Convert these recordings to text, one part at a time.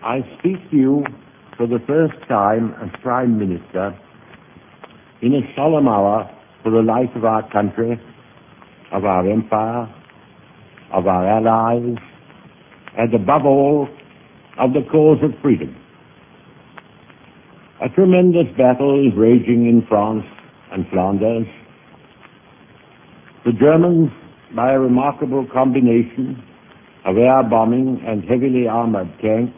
I speak to you for the first time as Prime Minister in a solemn hour for the life of our country, of our empire, of our allies, and above all, of the cause of freedom. A tremendous battle is raging in France and Flanders. The Germans, by a remarkable combination of air bombing and heavily armored tanks,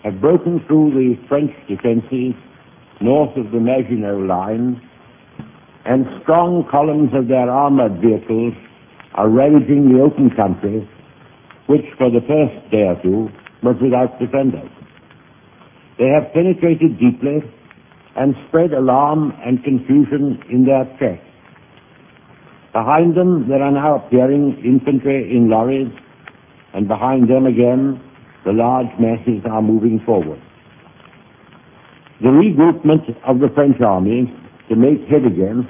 have broken through the French defenses north of the Maginot Line, and strong columns of their armored vehicles are ravaging the open country, which for the first day or two was without defenders. They have penetrated deeply and spread alarm and confusion in their tracks. Behind them there are now appearing infantry in lorries, and behind them again the large masses are moving forward. The regroupment of the French army to make head against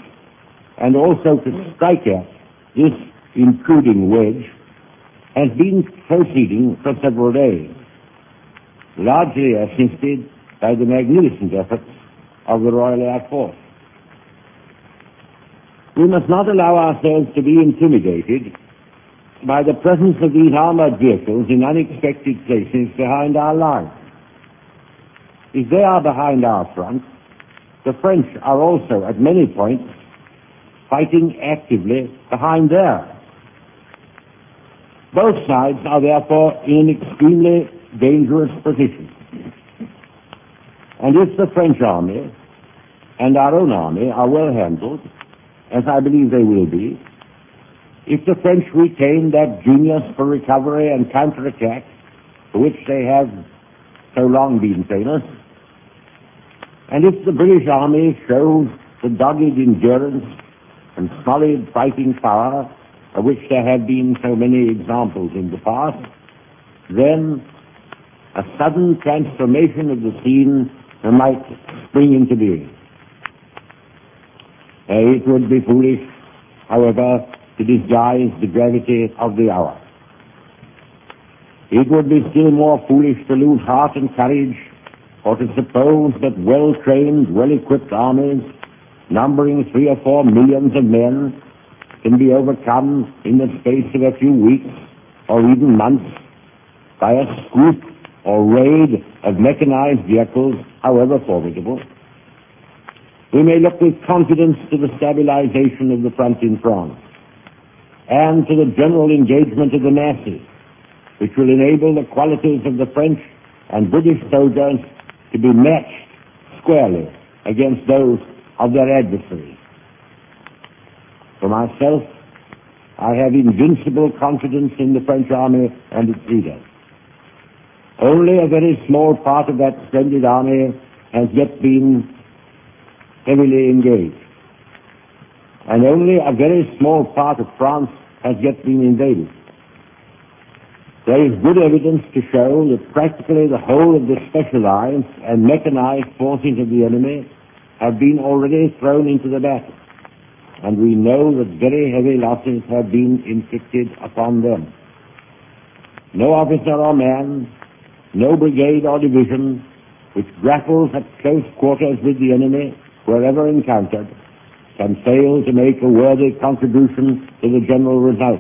and also to strike at this intruding wedge has been proceeding for several days, largely assisted by the magnificent efforts of the Royal Air Force. We must not allow ourselves to be intimidated by the presence of these armored vehicles in unexpected places behind our lines. If they are behind our front, the French are also at many points fighting actively behind theirs. Both sides are therefore in an extremely dangerous position. And if the French army and our own army are well handled, as I believe they will be, if the French retain that genius for recovery and counterattack for which they have so long been famous, and if the British Army shows the dogged endurance and solid fighting power of which there have been so many examples in the past, then a sudden transformation of the scene might spring into being. It would be foolish, however, to disguise the gravity of the hour. It would be still more foolish to lose heart and courage, or to suppose that well-trained, well-equipped armies, numbering 3 or 4 millions of men, can be overcome in the space of a few weeks or even months by a swoop or raid of mechanized vehicles, however formidable. We may look with confidence to the stabilization of the front in France and to the general engagement of the masses, which will enable the qualities of the French and British soldiers to be matched squarely against those of their adversaries. For myself, I have invincible confidence in the French army and its leaders. Only a very small part of that splendid army has yet been heavily engaged, and only a very small part of France has yet been invaded. There is good evidence to show that practically the whole of the specialized and mechanized forces of the enemy have been already thrown into the battle, and we know that very heavy losses have been inflicted upon them. No officer or man, no brigade or division which grapples at close quarters with the enemy wherever encountered can fail to make a worthy contribution to the general result.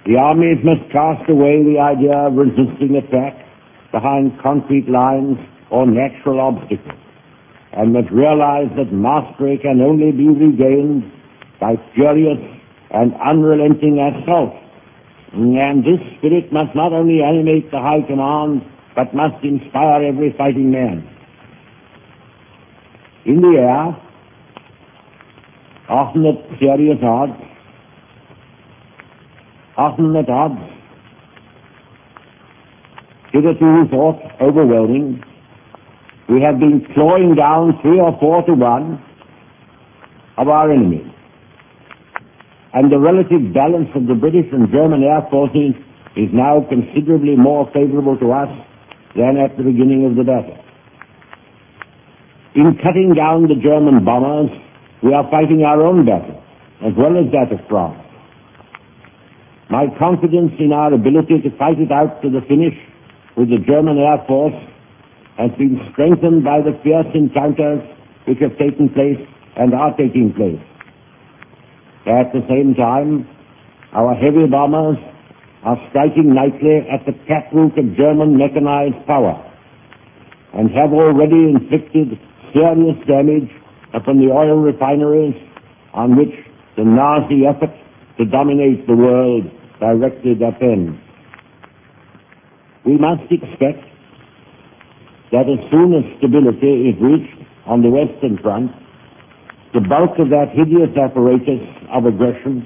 The armies must cast away the idea of resisting attack behind concrete lines or natural obstacles, and must realize that mastery can only be regained by furious and unrelenting assault. And this spirit must not only animate the high command, but must inspire every fighting man. In the air, often at serious odds, hitherto thought overwhelming, we have been clawing down 3 or 4 to 1 of our enemies. And the relative balance of the British and German air forces is now considerably more favorable to us than at the beginning of the battle. In cutting down the German bombers, we are fighting our own battle, as well as that of France. My confidence in our ability to fight it out to the finish with the German Air Force has been strengthened by the fierce encounters which have taken place and are taking place. At the same time, our heavy bombers are striking nightly at the taproot of German mechanized power and have already inflicted serious damage upon the oil refineries on which the Nazi effort to dominate the world directed their pen. We must expect that as soon as stability is reached on the Western Front, the bulk of that hideous apparatus of aggression,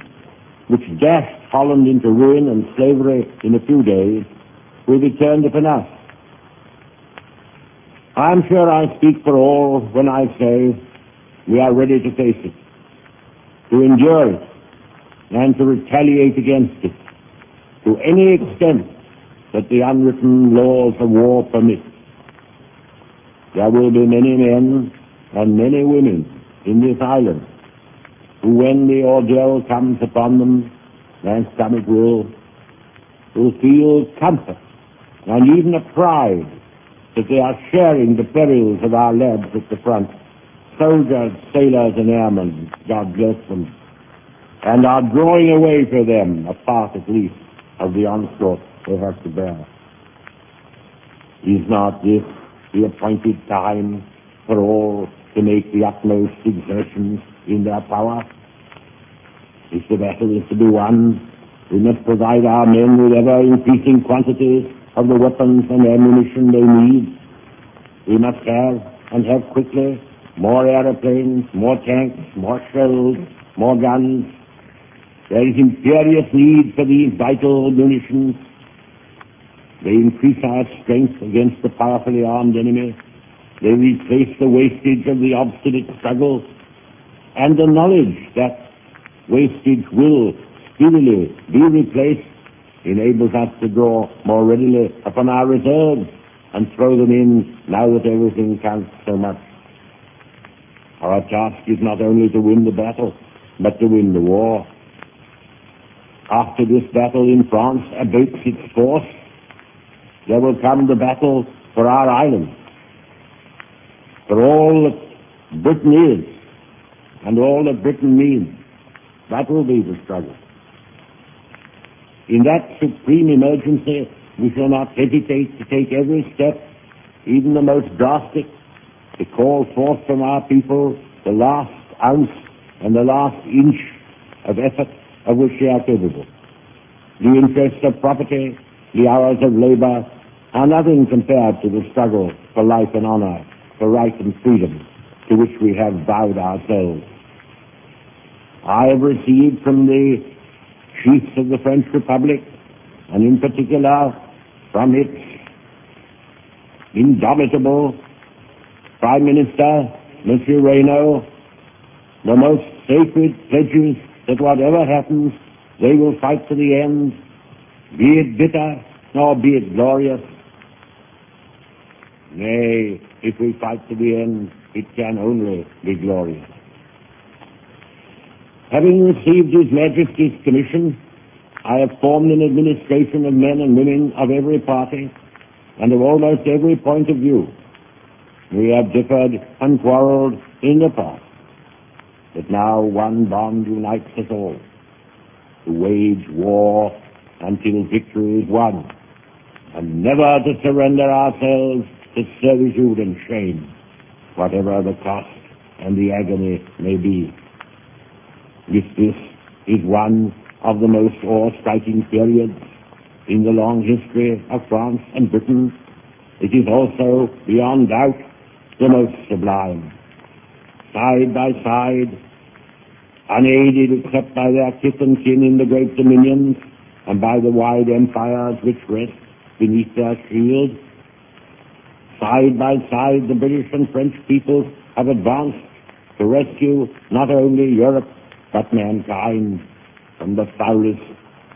which dashed Holland into ruin and slavery in a few days, will be turned upon us. I'm sure I speak for all when I say we are ready to face it, to endure it, and to retaliate against it to any extent that the unwritten laws of war permit. There will be many men and many women in this island who, when the ordeal comes upon them, and some it will feel comfort and even a pride that they are sharing the perils of our lads at the front, soldiers, sailors, and airmen, God bless them, and are drawing away for them a part at least of the onslaught they have to bear. Is not this the appointed time for all to make the utmost exertions in their power? If the battle is to be won, we must provide our men with ever-increasing quantities of the weapons and ammunition they need. We must have, and have quickly, more aeroplanes, more tanks, more shells, more guns. There is imperious need for these vital munitions. They increase our strength against the powerfully armed enemy. They replace the wastage of the obstinate struggle, and the knowledge that wastage will speedily be replaced enables us to draw more readily upon our reserves and throw them in now that everything counts so much. Our task is not only to win the battle, but to win the war. After this battle in France abates its force, there will come the battle for our island, for all that Britain is and all that Britain means. That will be the struggle. In that supreme emergency, we shall not hesitate to take every step, even the most drastic, to call forth from our people the last ounce and the last inch of effort of which they are capable. The interests of property, the hours of labor, are nothing compared to the struggle for life and honor, for right and freedom, to which we have vowed ourselves. I have received from the chiefs of the French Republic, and in particular from its indomitable Primeminister, Monsieur Reynaud, the most sacred pledges that whatever happens, they will fight to the end, be it bitter or be it glorious. Nay, if we fight to the end, it can only be glorious. Having received His Majesty's commission, I have formed an administration of men and women of every party and of almost every point of view. We have differed and quarreled in the past, but now one bond unites us all, to wage war until victory is won, and never to surrender ourselves to servitude and shame, whatever the cost and the agony may be. If this is one of the most awe-striking periods in the long history of France and Britain, it is also, beyond doubt, the most sublime. Side by side, unaided except by their kith and kin in the great dominions and by the wide empires which rest beneath their shield, side by side the British and French peoples have advanced to rescue not only Europe but mankind from the foulest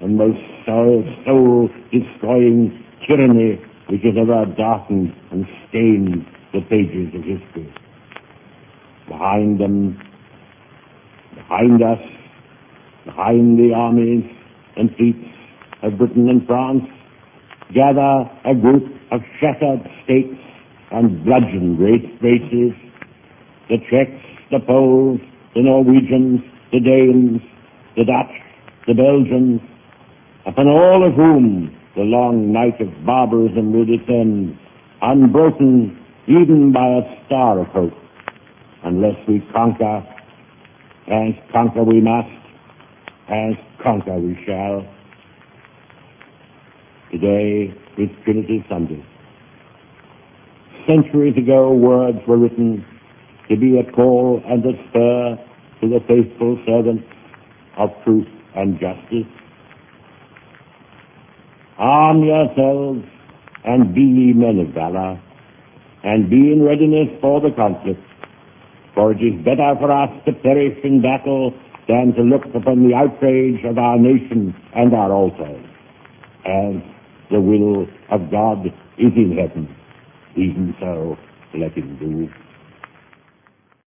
and most soul-destroying tyranny which has ever darkened and stained the pages of history. Behind them, behind us, behind the armies and fleets of Britain and France, gather a group of shattered states and bludgeoned races, the Czechs, the Poles, the Norwegians, the Danes, the Dutch, the Belgians, upon all of whom the long night of barbarism will descend, unbroken even by a star of hope, unless we conquer, as conquer we must, as conquer we shall. Today is Trinity Sunday. Centuries ago, words were written to be a call and a spur to the faithful servants of truth and justice. Arm yourselves and be ye men of valor, and be in readiness for the conflict, for it is better for us to perish in battle than to look upon the outrage of our nation and our altars. As the will of God is in heaven, even so let it be.